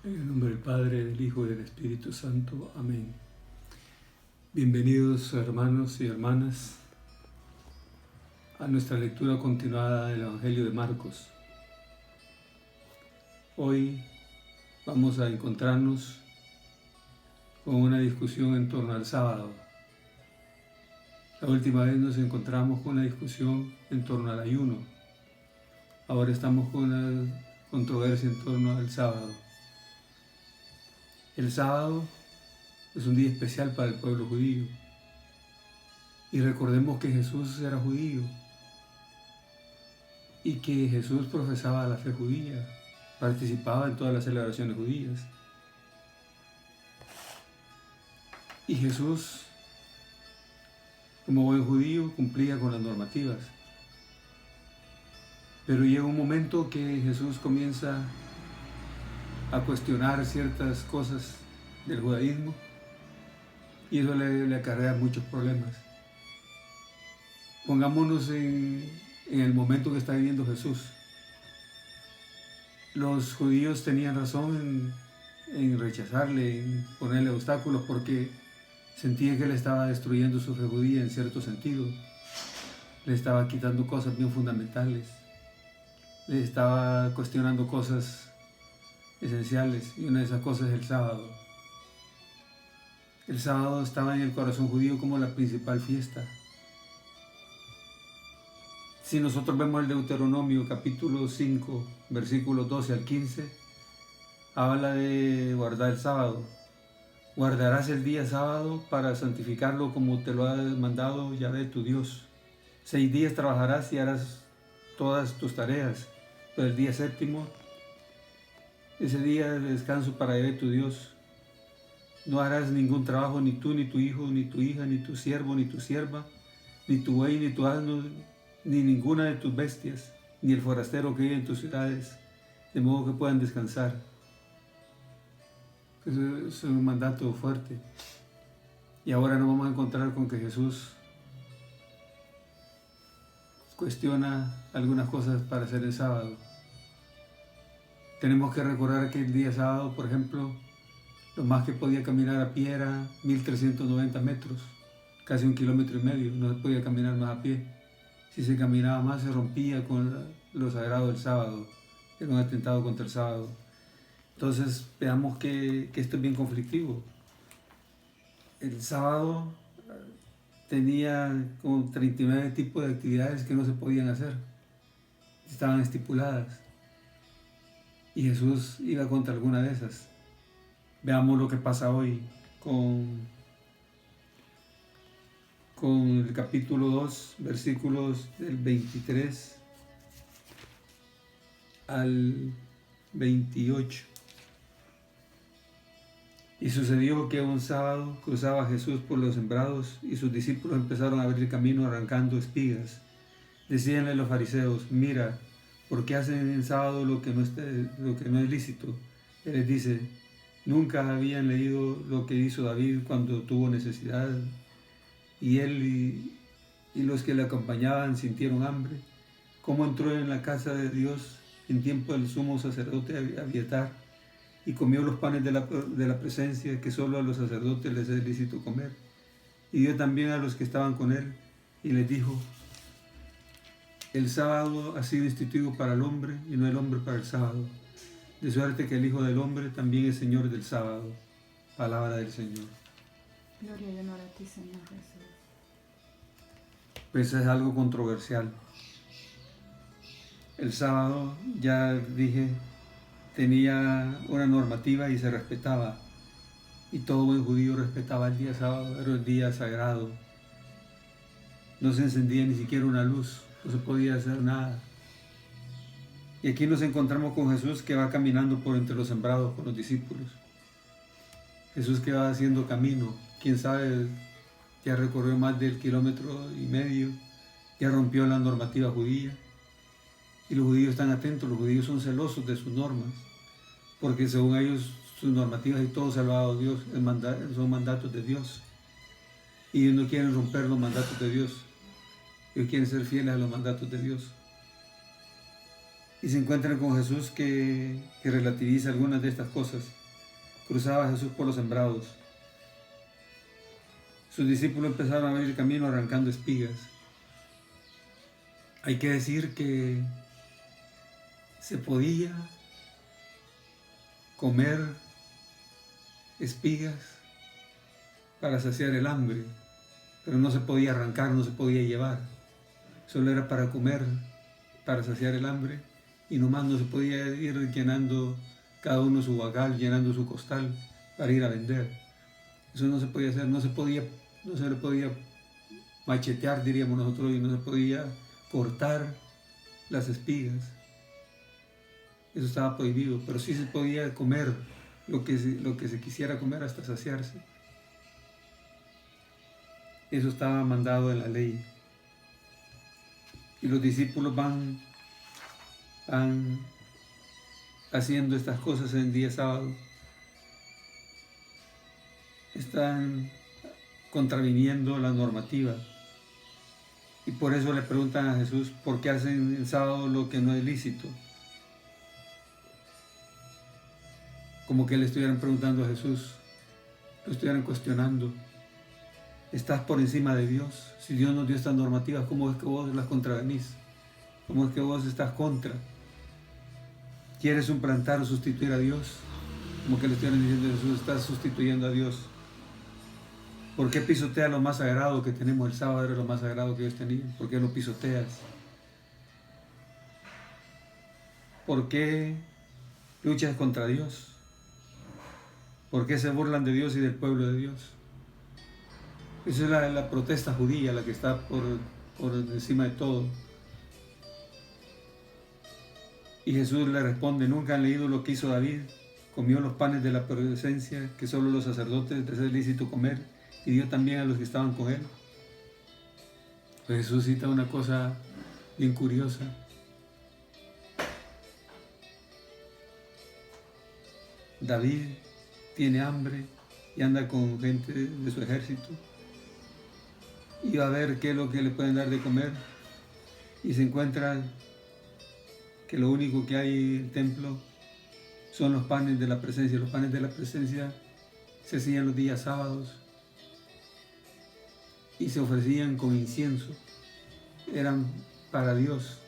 En el nombre del Padre, del Hijo y del Espíritu Santo. Amén. Bienvenidos hermanos y hermanas a nuestra lectura continuada del Evangelio de Marcos. Hoy vamos a encontrarnos con una discusión en torno al sábado. La última vez nos encontramos con una discusión en torno al ayuno. Ahora estamos con una controversia en torno al sábado. El sábado es un día especial para el pueblo judío. Y recordemos que Jesús era judío y que Jesús profesaba la fe judía, participaba en todas las celebraciones judías. Y Jesús, como buen judío, cumplía con las normativas. Pero llega un momento que Jesús comienza a cuestionar ciertas cosas del judaísmo y eso le acarrea muchos problemas. Pongámonos en el momento que está viviendo Jesús. Los judíos tenían razón en rechazarle, en ponerle obstáculos porque sentían que le estaba destruyendo su fe judía en cierto sentido. Le estaba quitando cosas bien fundamentales. Le estaba cuestionando cosas esenciales, y una de esas cosas es el sábado. El sábado estaba en el corazón judío como la principal fiesta. Si nosotros vemos el Deuteronomio capítulo 5, versículos 12 al 15, habla de guardar el sábado. Guardarás el día sábado para santificarlo como te lo ha mandado Yahvé tu Dios. 6 días trabajarás y harás todas tus tareas, pero el día séptimo, ese día de descanso para Yahvé tu Dios. No harás ningún trabajo, ni tú, ni tu hijo, ni tu hija, ni tu siervo, ni tu sierva, ni tu buey, ni tu asno, ni ninguna de tus bestias, ni el forastero que vive en tus ciudades, de modo que puedan descansar. Eso es un mandato fuerte. Y ahora nos vamos a encontrar con que Jesús cuestiona algunas cosas para hacer el sábado. Tenemos que recordar que el día sábado, por ejemplo, lo más que podía caminar a pie era 1390 metros, casi 1,5 kilómetros, no se podía caminar más a pie. Si se caminaba más se rompía con lo sagrado del sábado, era un atentado contra el sábado. Entonces veamos que esto es bien conflictivo. El sábado tenía como 39 tipos de actividades que no se podían hacer, estaban estipuladas, y Jesús iba contra alguna de esas. Veamos lo que pasa hoy con el capítulo 2, versículos del 23 al 28. Y sucedió que un sábado cruzaba Jesús por los sembrados y sus discípulos empezaron a abrir camino arrancando espigas. Decíanle los fariseos: mira, ¿por qué hacen en sábado lo que no es lícito? Él les dice: ¿nunca habían leído lo que hizo David cuando tuvo necesidad? Y él y los que le acompañaban sintieron hambre. ¿Cómo entró en la casa de Dios en tiempo del sumo sacerdote Abiatar y comió los panes de la presencia que solo a los sacerdotes les es lícito comer? Y dio también a los que estaban con él y les dijo: el sábado ha sido instituido para el hombre y no el hombre para el sábado. De suerte que el Hijo del Hombre también es Señor del sábado. Palabra del Señor. Gloria y honor a ti, Señor Jesús. Pues es algo controversial. El sábado, ya dije, tenía una normativa y se respetaba. Y todo buen judío respetaba el día sábado, era el día sagrado. No se encendía ni siquiera una luz, no se podía hacer nada. Y aquí nos encontramos con Jesús que va caminando por entre los sembrados con los discípulos. Jesús que va haciendo camino, quién sabe, ya recorrió más del 1,5 kilómetros, ya rompió la normativa judía. Y los judíos están atentos, los judíos son celosos de sus normas, porque según ellos sus normativas y todo salvado a Dios son mandatos de Dios. Y ellos no quieren romper los mandatos de Dios, ellos quieren ser fieles a los mandatos de Dios. y se encuentran con Jesús que relativiza algunas de estas cosas. Cruzaba Jesús por los sembrados. Sus discípulos empezaron a abrir el camino arrancando espigas. Hay que decir que se podía comer espigas para saciar el hambre, pero no se podía arrancar, no se podía llevar. Solo era para comer, para saciar el hambre, y nomás no se podía ir llenando cada uno su bagal, llenando su costal para ir a vender. Eso no se podía hacer, no se le podía machetear, diríamos nosotros, y no se podía cortar las espigas. Eso estaba prohibido, pero sí se podía comer lo que se quisiera comer hasta saciarse. Eso estaba mandado en la ley. Y los discípulos van haciendo estas cosas en el día sábado. Están contraviniendo la normativa. Y por eso le preguntan a Jesús, ¿por qué hacen el sábado lo que no es lícito? Como que le estuvieran preguntando a Jesús, lo estuvieran cuestionando. ¿Estás por encima de Dios? Si Dios nos dio estas normativas, ¿cómo es que vos las contravenís? ¿Cómo es que vos estás contra? ¿Quieres suplantar o sustituir a Dios? Como que le estuvieran diciendo a Jesús, estás sustituyendo a Dios. ¿Por qué pisoteas lo más sagrado que tenemos? El sábado era lo más sagrado que ellos tenían. ¿Por qué lo pisoteas? ¿Por qué luchas contra Dios? ¿Por qué se burlan de Dios y del pueblo de Dios? Esa es la protesta judía, la que está por encima de todo. Y Jesús le responde, ¿nunca han leído lo que hizo David? Comió los panes de la presencia que solo los sacerdotes les es lícito comer, y dio también a los que estaban con él. Pues Jesús cita una cosa bien curiosa. David tiene hambre y anda con gente de su ejército. Y va a ver qué es lo que le pueden dar de comer. Y se encuentra que lo único que hay en el templo son los panes de la presencia. Los panes de la presencia se hacían los días sábados y se ofrecían con incienso. Eran para Dios.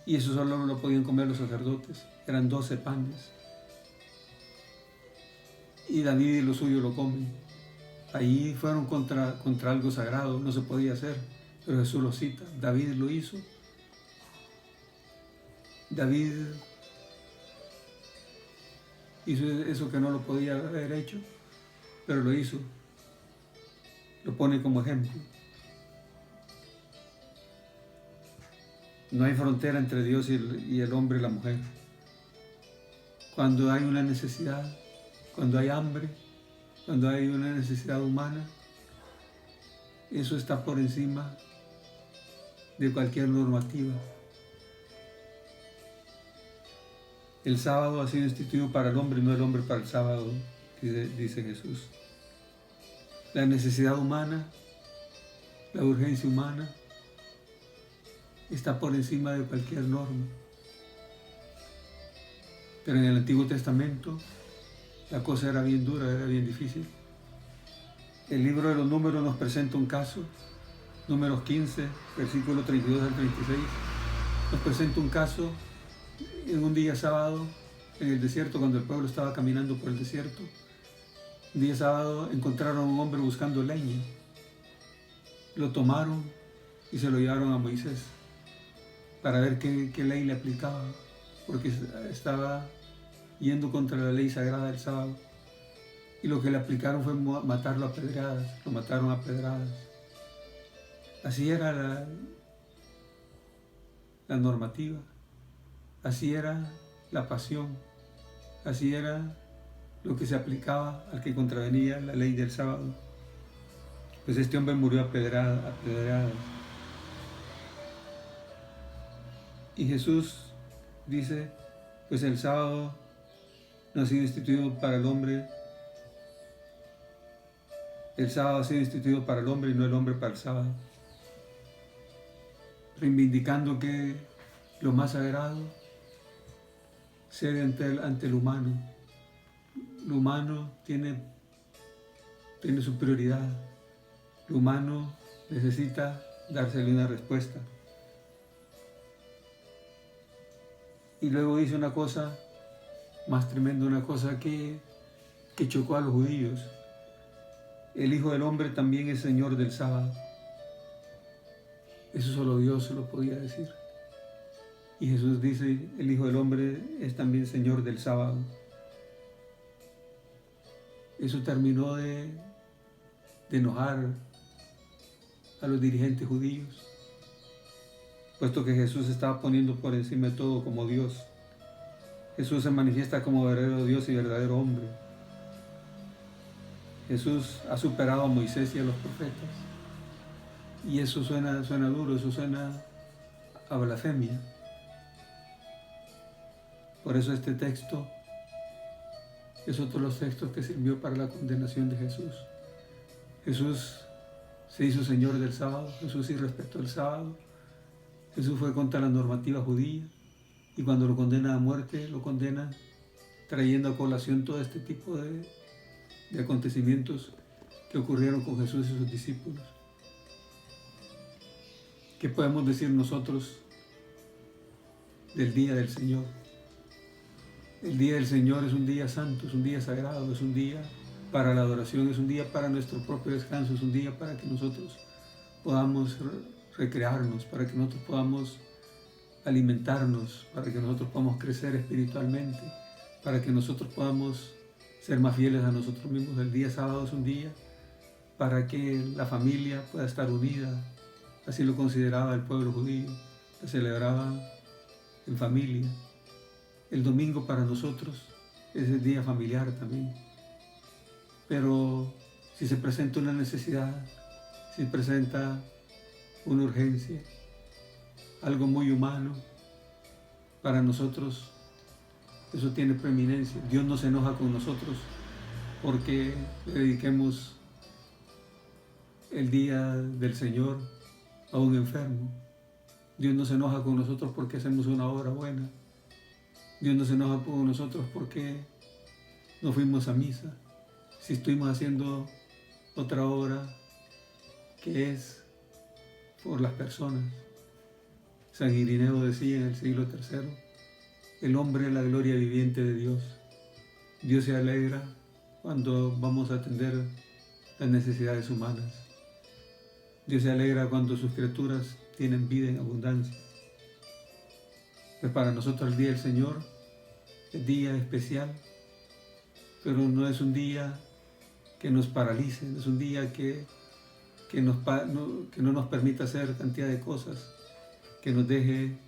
Y eso solo lo podían comer los sacerdotes. Eran 12 panes. Y David y los suyos lo comen. Allí fueron contra algo sagrado, no se podía hacer, pero Jesús lo cita. David lo hizo. David hizo eso que no lo podía haber hecho, pero lo hizo. Lo pone como ejemplo. No hay frontera entre Dios y el hombre y la mujer. Cuando hay una necesidad, cuando hay hambre, cuando hay una necesidad humana, eso está por encima de cualquier normativa. El sábado ha sido instituido para el hombre, no el hombre para el sábado, dice Jesús. La necesidad humana, la urgencia humana, está por encima de cualquier norma. Pero en el Antiguo Testamento la cosa era bien dura, era bien difícil. El libro de los Números nos presenta un caso, Números 15, versículo 32 al 36, nos presenta un caso en un día sábado en el desierto, cuando el pueblo estaba caminando por el desierto. Un día sábado encontraron a un hombre buscando leña. Lo tomaron y se lo llevaron a Moisés para ver qué ley le aplicaba, porque estaba yendo contra la ley sagrada del sábado. Y lo que le aplicaron fue matarlo a pedradas, lo mataron a pedradas. Así era la normativa, así era la pasión, así era lo que se aplicaba al que contravenía la ley del sábado. Pues este hombre murió a pedradas. Y Jesús dice, pues el sábado no ha sido instituido para el hombre. El sábado ha sido instituido para el hombre y no el hombre para el sábado. Reivindicando que lo más sagrado cede ante lo humano. Lo humano tiene su prioridad. Lo humano necesita dársele una respuesta. Y luego dice una cosa más tremenda, una cosa que chocó a los judíos. El Hijo del Hombre también es Señor del sábado. Eso solo Dios se lo podía decir. Y Jesús dice, el Hijo del Hombre es también Señor del sábado. Eso terminó de enojar a los dirigentes judíos, puesto que Jesús estaba poniendo por encima de todo como Dios. Jesús se manifiesta como verdadero Dios y verdadero hombre. Jesús ha superado a Moisés y a los profetas. Y eso suena duro, eso suena a blasfemia. Por eso este texto es otro de los textos que sirvió para la condenación de Jesús. Jesús se hizo Señor del sábado, Jesús sí respetó el sábado. Jesús fue contra la normativa judía y cuando lo condena a muerte, lo condena trayendo a colación todo este tipo de acontecimientos que ocurrieron con Jesús y sus discípulos. ¿Qué podemos decir nosotros del día del Señor? El día del Señor es un día santo, es un día sagrado, es un día para la adoración, es un día para nuestro propio descanso, es un día para que nosotros podamos recrearnos, para que nosotros podamos alimentarnos, para que nosotros podamos crecer espiritualmente, para que nosotros podamos ser más fieles a nosotros mismos. El día sábado es un día para que la familia pueda estar unida. Así lo consideraba el pueblo judío, se celebraba en familia. El domingo para nosotros es el día familiar también. Pero si se presenta una necesidad, si se presenta una urgencia, algo muy humano, para nosotros eso tiene preeminencia. Dios no se enoja con nosotros porque le dediquemos el día del Señor a un enfermo. Dios no se enoja con nosotros porque hacemos una obra buena. Dios no se enoja con nosotros porque no fuimos a misa. Si estuvimos haciendo otra obra que es por las personas. San Irineo decía en el siglo III, el hombre es la gloria viviente de Dios. Dios se alegra cuando vamos a atender las necesidades humanas. Dios se alegra cuando sus criaturas tienen vida en abundancia. Pues para nosotros el día del Señor es día especial, pero no es un día que nos paralice, no es un día que no nos permita hacer cantidad de cosas, que nos deje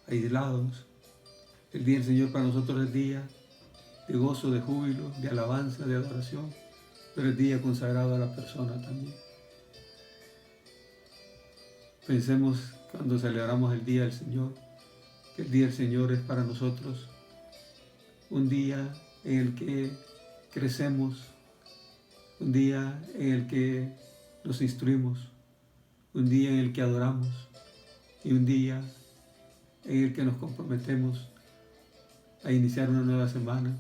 aislados. El día del Señor para nosotros es día de gozo, de júbilo, de alabanza, de adoración, pero es día consagrado a la persona también. Pensemos cuando celebramos el día del Señor, que el día del Señor es para nosotros un día en el que crecemos, un día en el que nos instruimos, un día en el que adoramos y un día en el que nos comprometemos a iniciar una nueva semana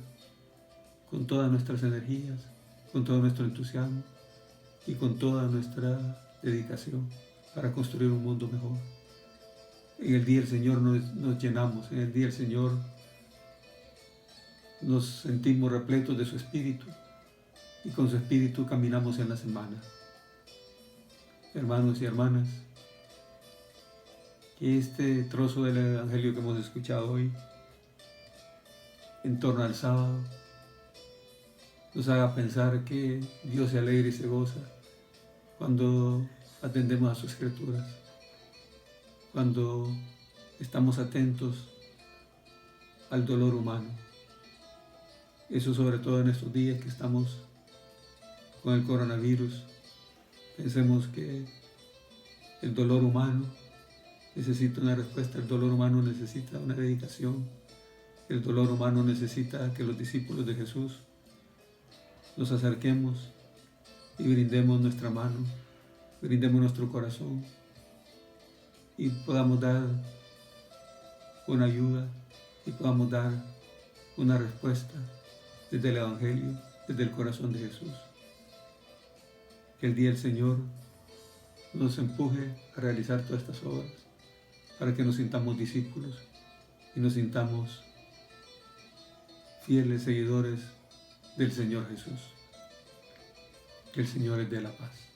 con todas nuestras energías, con todo nuestro entusiasmo y con toda nuestra dedicación para construir un mundo mejor. En el día del Señor nos llenamos, en el día del Señor nos sentimos repletos de su Espíritu y con su Espíritu caminamos en la semana. Hermanos y hermanas, que este trozo del Evangelio que hemos escuchado hoy en torno al sábado nos haga pensar que Dios se alegra y se goza cuando atendemos a sus criaturas, cuando estamos atentos al dolor humano. Eso sobre todo en estos días que estamos con el coronavirus. Pensemos que el dolor humano necesita una respuesta, el dolor humano necesita una dedicación, el dolor humano necesita que los discípulos de Jesús nos acerquemos y brindemos nuestra mano, brindemos nuestro corazón y podamos dar una ayuda y podamos dar una respuesta desde el Evangelio, desde el corazón de Jesús. Que el día del Señor nos empuje a realizar todas estas obras para que nos sintamos discípulos y nos sintamos fieles seguidores del Señor Jesús. Que el Señor les dé la paz.